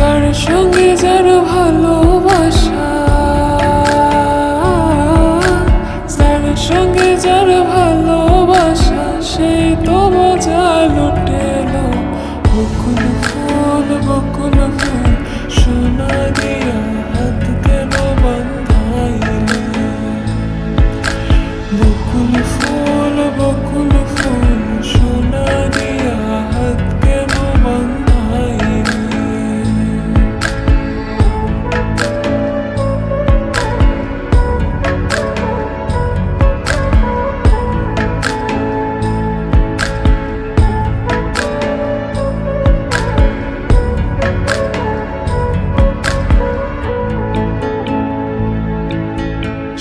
যার সঙ্গে যার ভালোবাসা, যার সঙ্গে যার ভালোবাসা, সেই তো মজা লুটেলো। বকুল ফুল সোনা দিয়া হাত কেন বান্ধাইলি? বকুল ফুল সোনা দিয়া হাত কেন বান্ধাইলি?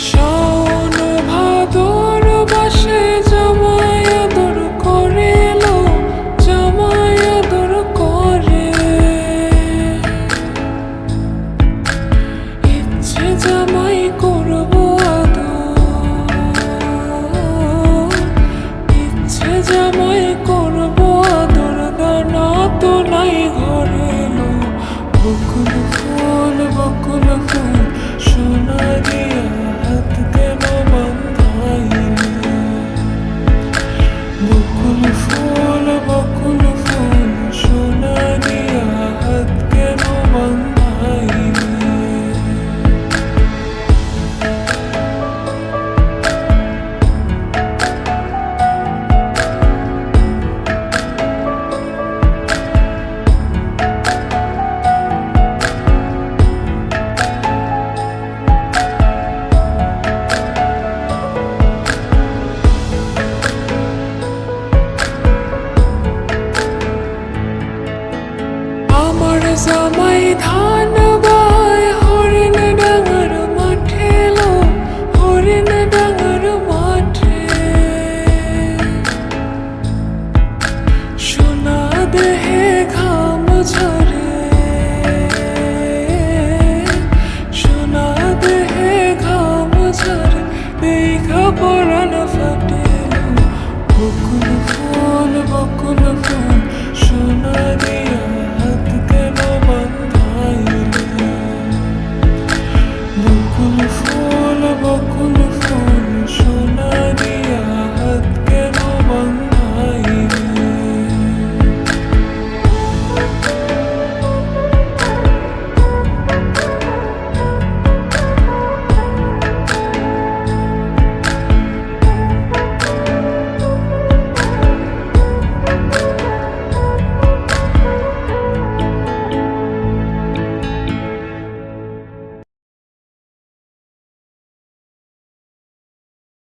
শাওন ভাদর বাসে জামাই আদর করেলো, জামাই আদর করে। ইচ্ছে জামাই করবো আদর, ইচ্ছে জামাই করবো আদর, দানা তো নাই ঘরে লো। বকুল ফুল সোনা দিয়া হাত কেন বান্ধাইলি? বকুল ফুল সোনা দিয়া হাত কেন বান্ধাইলি? আমার জামা